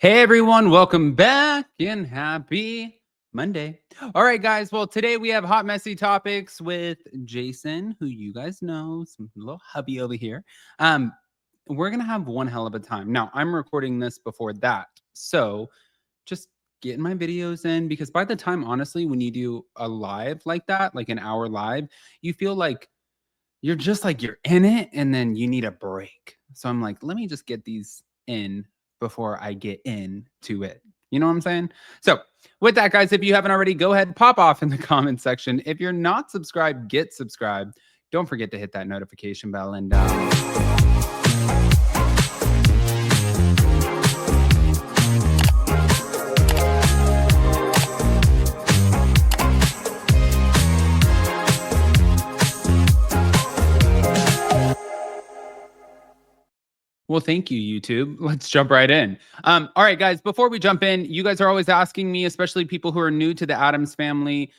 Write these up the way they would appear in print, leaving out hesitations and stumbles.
Hey everyone, welcome back and happy Monday. All right, guys. Well, today we have hot, messy topics with Jason, who you guys know, some little hubby over here. Um, we're gonna have one hell of a time. Now, I'm recording this before that, so just getting my videos in because by the time, honestly, when you do a live like that, like an hour live, you feel like you're just like you're in it and then you need a break. So I'm like, let me just get these in before I get into it. You know what I'm saying? So, with that, guys, if you haven't already, go ahead, pop off in the comment section. If you're not subscribed, get subscribed. Don't forget to hit that notification bell. And well, thank you, YouTube. Let's jump right in. All right, guys, before we jump in, you guys are always asking me, especially people who are new to the Addams family,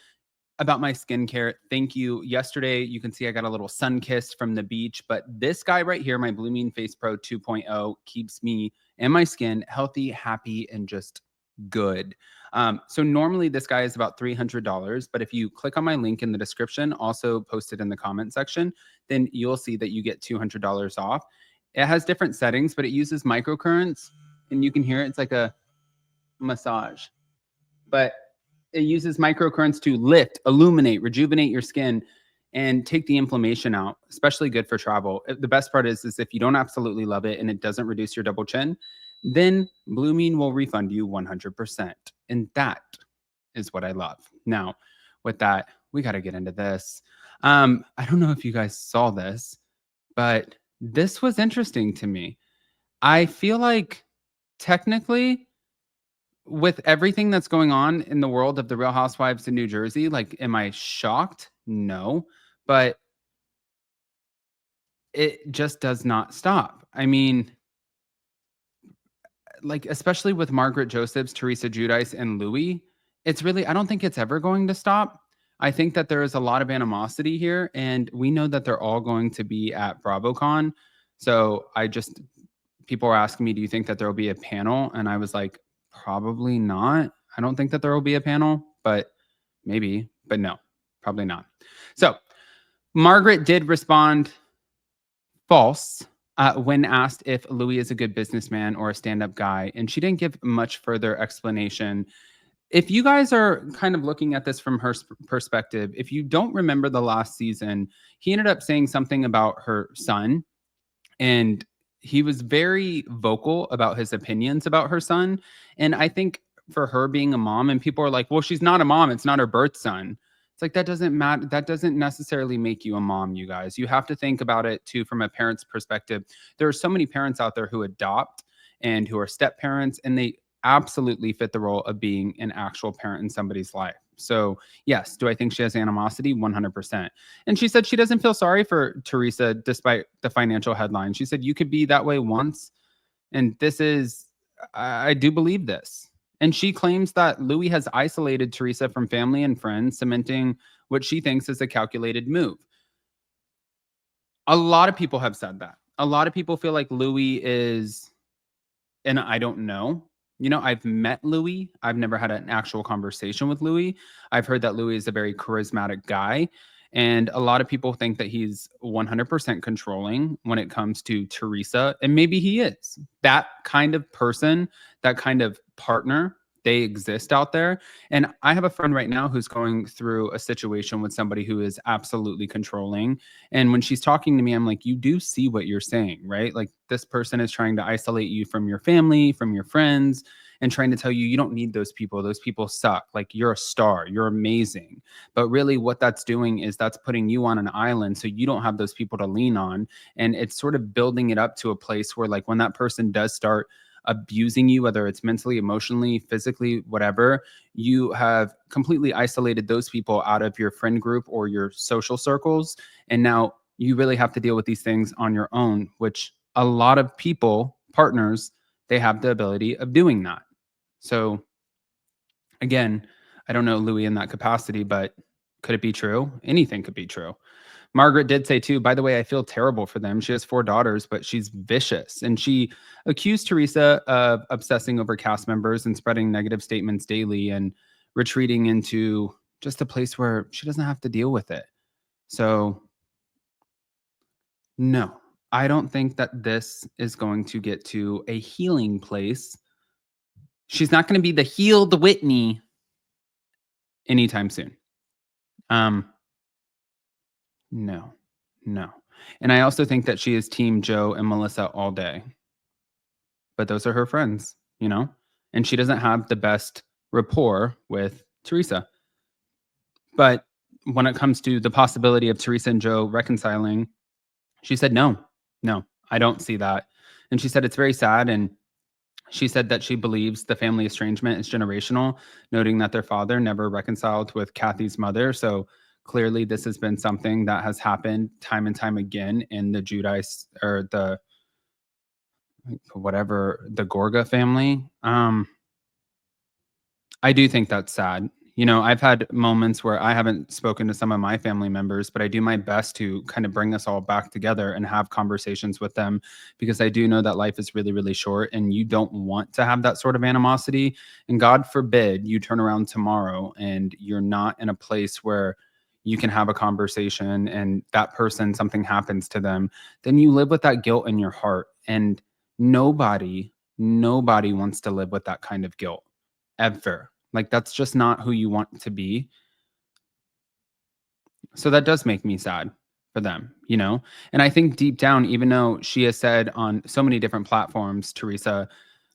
about my skincare. Thank you. Yesterday, you can see I got a little sun kissed from the beach, but this guy right here, my Blue Mean Face Pro 2.0, keeps me and my skin healthy, happy, and just good. So normally this guy is about $300, but if you click on my link in the description, also posted in the comment section, then you'll see that you get $200 off. It has different settings, but it uses microcurrents, and you can hear it. It's like a massage, but it uses microcurrents to lift, illuminate, rejuvenate your skin, and take the inflammation out. Especially good for travel. The best part is if you don't absolutely love it and it doesn't reduce your double chin, then Blue Mean will refund you 100%. And that is what I love. Now, with that, we got to get into this. I don't know if you guys saw this, but this was interesting to me. I feel like technically, with everything that's going on in the world of the Real Housewives in New Jersey, like, am I shocked? No, but it just does not stop. I mean, like, especially with Margaret Josephs, Teresa Giudice, and Louis, it's really, I don't think it's ever going to stop. I think that there is a lot of animosity here, and we know that they're all going to be at BravoCon. So people are asking me, do you think that there will be a panel? And I was like, probably not. I don't think that there will be a panel, but maybe, but no, probably not. So Margaret did respond false when asked if Louis is a good businessman or a stand-up guy, and she didn't give much further explanation. If you guys are kind of looking at this from her perspective, if you don't remember the last season, he ended up saying something about her son, and he was very vocal about his opinions about her son. And I think for her being a mom, and people are like, well, she's not a mom, it's not her birth son. It's like, that doesn't matter. That doesn't necessarily make you a mom, you guys. You have to think about it too from a parent's perspective. There are so many parents out there who adopt and who are step parents, and they absolutely fit the role of being an actual parent in somebody's life. So, yes, do I think she has animosity? 100%. And she said she doesn't feel sorry for Teresa despite the financial headline. She said, you could be that way once. And this is, I do believe this. And she claims that Louis has isolated Teresa from family and friends, cementing what she thinks is a calculated move. A lot of people have said that. A lot of people feel like Louis is, and I don't know. You know, I've met Louis. I've never had an actual conversation with Louis. I've heard that Louis is a very charismatic guy. And a lot of people think that he's 100% controlling when it comes to Teresa. And maybe he is. That kind of person, that kind of partner, they exist out there. And I have a friend right now who's going through a situation with somebody who is absolutely controlling. And when she's talking to me, I'm like, you do see what you're saying, right? Like, this person is trying to isolate you from your family, from your friends, and trying to tell you you don't need those people. Those people suck. Like, you're a star. You're amazing. But really what that's doing is that's putting you on an island so you don't have those people to lean on. And it's sort of building it up to a place where, like, when that person does start abusing you, whether it's mentally, emotionally, physically, whatever, you have completely isolated those people out of your friend group or your social circles. And now you really have to deal with these things on your own, which a lot of people, partners, they have the ability of doing that. So again, I don't know Louis in that capacity, but could it be true? Anything could be true. Margaret did say too, by the way, I feel terrible for them. She has 4 daughters, but she's vicious. And she accused Teresa of obsessing over cast members and spreading negative statements daily and retreating into just a place where she doesn't have to deal with it. So, no, I don't think that this is going to get to a healing place. She's not going to be the healed Whitney anytime soon. No, no. And I also think that she is team Joe and Melissa all day. But those are her friends, you know? And she doesn't have the best rapport with Teresa. But when it comes to the possibility of Teresa and Joe reconciling, she said, no, I don't see that. And she said it's very sad. And she said that she believes the family estrangement is generational, noting that their father never reconciled with Kathy's mother. So clearly, this has been something that has happened time and time again in the Giudice or the Gorga family. I do think that's sad. You know, I've had moments where I haven't spoken to some of my family members, but I do my best to kind of bring us all back together and have conversations with them because I do know that life is really, really short and you don't want to have that sort of animosity. And God forbid you turn around tomorrow and you're not in a place where you can have a conversation and that person, something happens to them, then you live with that guilt in your heart. And nobody wants to live with that kind of guilt ever. Like, that's just not who you want to be. So that does make me sad for them, you know? And I think deep down, even though she has said on so many different platforms, Teresa,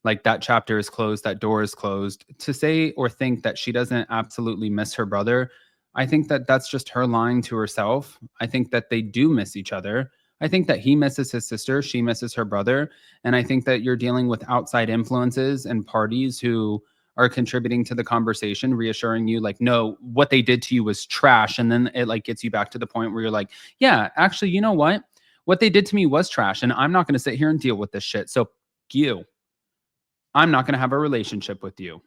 like that chapter is closed, that door is closed, to say or think that she doesn't absolutely miss her brother, I think that that's just her lying to herself. I think that they do miss each other. I think that he misses his sister, she misses her brother. And I think that you're dealing with outside influences and parties who are contributing to the conversation, reassuring you like, no, what they did to you was trash. And then it like gets you back to the point where you're like, yeah, actually, you know what? What they did to me was trash. And I'm not going to sit here and deal with this shit. So you, I'm not going to have a relationship with you.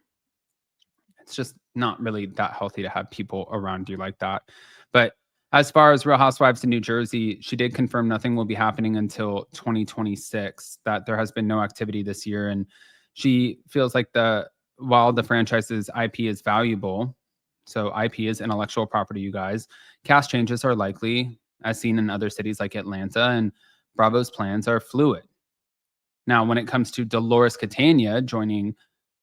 It's just not really that healthy to have people around you like that. But as far as Real Housewives in New Jersey, she did confirm nothing will be happening until 2026, that there has been no activity this year. And she feels like while the franchise's IP is valuable, so IP is intellectual property, you guys, cast changes are likely, as seen in other cities like Atlanta, and Bravo's plans are fluid. Now, when it comes to Dolores Catania joining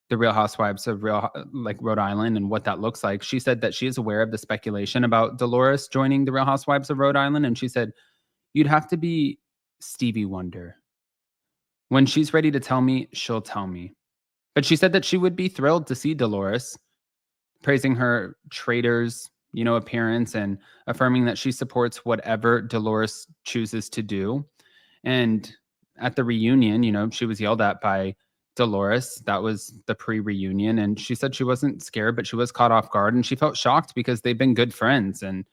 the Real Housewives of Rhode Island and what that looks like, she said that she is aware of the speculation about Dolores joining the Real Housewives of Rhode Island. And she said, you'd have to be Stevie Wonder. When she's ready to tell me, she'll tell me. But she said that she would be thrilled to see Dolores, praising her traitor's, appearance and affirming that she supports whatever Dolores chooses to do. And at the reunion, she was yelled at by Dolores. That was the pre-reunion. And she said she wasn't scared, but she was caught off guard. And she felt shocked because they've been good friends. And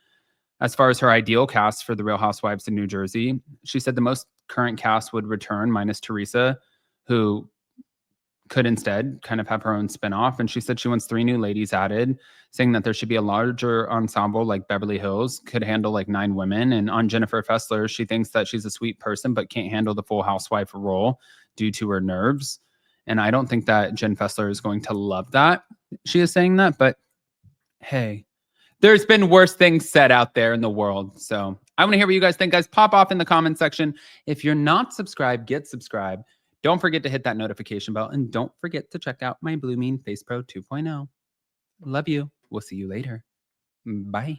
as far as her ideal cast for the Real Housewives in New Jersey, she said the most current cast would return minus Teresa, who could instead kind of have her own spinoff. And she said she wants 3 new ladies added, saying that there should be a larger ensemble like Beverly Hills, could handle like 9 women. And on Jennifer Fessler, she thinks that she's a sweet person, but can't handle the full housewife role due to her nerves. And I don't think that Jen Fessler is going to love that. She is saying that, but hey, there's been worse things said out there in the world. So I want to hear what you guys think, guys. Pop off in the comment section. If you're not subscribed, get subscribed. Don't forget to hit that notification bell. And don't forget to check out my Blue Mean Face Pro 2.0. Love you. We'll see you later. Bye.